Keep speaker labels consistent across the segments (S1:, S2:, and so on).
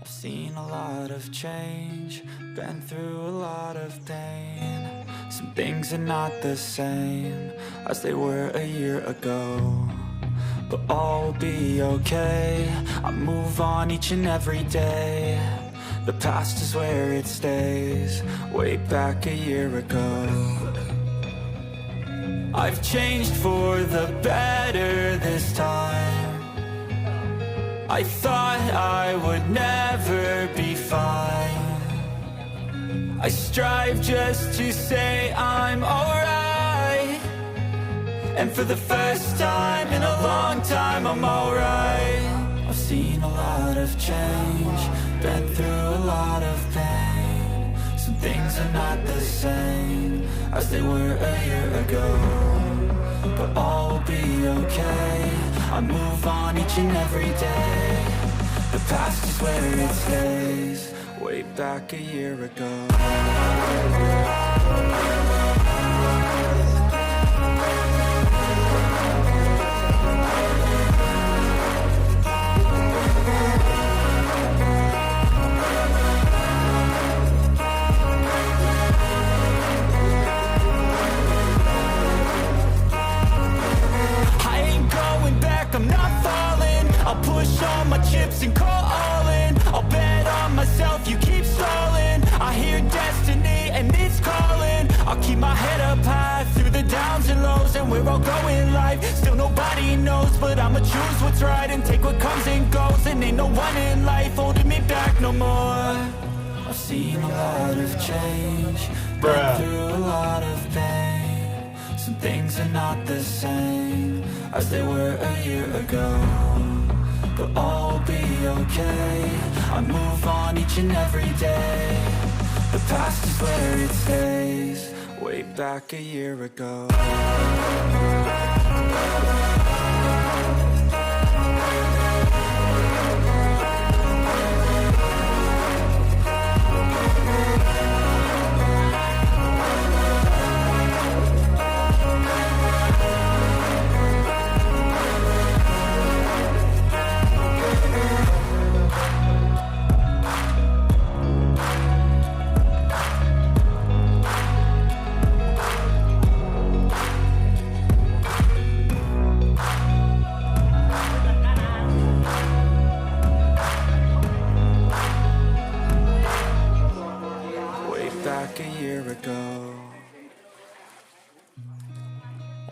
S1: I've seen a lot of change, been through a lot of pain. Some things are not the same as they were a year ago, but all will be okay. I move on each and every day. The past is where it stays, way back a year ago. I've changed for the better this time. I thought I would never be fine. I strive just to say I'm alright, and for the first time in a long time I'm alright. I've seen a lot of change, been through a lot of pain. Some things are not the same as they were a year ago, but all will be okay. I move on each and every day. The past is where it stays, way back a year ago. I'm not falling, I'll push all my chips and call all in. I'll bet on myself, you keep stalling. I hear destiny and it's calling. I'll keep my head up high through the downs and lows, and we're all going life. Still nobody knows, but I'ma choose what's right and take what comes and goes. And ain't no one in life holding me back no more. I've seen a lot of change, been through a lot of pain. Some things are not the same as they were a year ago, but all will be okay. I move on each and every day. The past is where it stays, way back a year ago.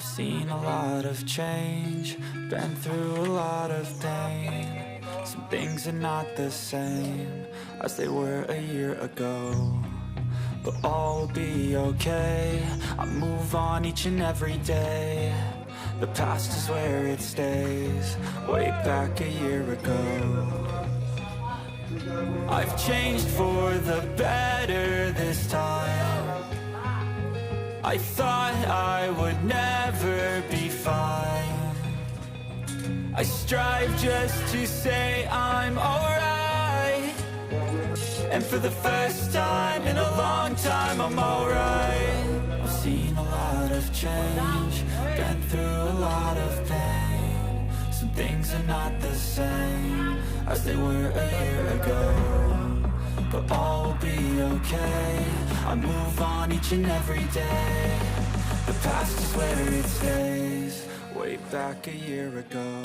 S1: Seen a lot of change, been through a lot of pain. Some things are not the same as they were a year ago, but all will be okay. I move on each and every day. The past is where it stays, way back a year ago. I've changed for the better this time. I thought I would never be fine. I strive just to say I'm alright, and for the first time in a long time I'm alright. I've seen a lot of change, been through a lot of pain. Some things are not the same as they were a year ago, but all will be okay. I move on each and every day. The past is where it stays, way back a year ago.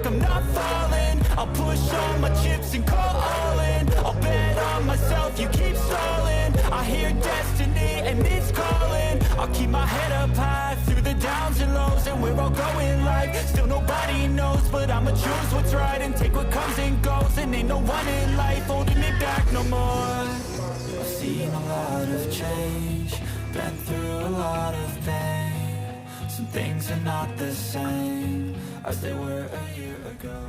S1: I'm not falling, I'll push all my chips and call all in. I'll bet on myself, you keep stalling. I hear destiny and it's calling. I'll keep my head up high through the downs and lows, and we're all going life. Still nobody knows, but I'ma choose what's right and take what comes and goes. And ain't no one in life holding me back no more. I've seen a lot of change, been through a lot of pain. Some things are not the same as they were a year ago.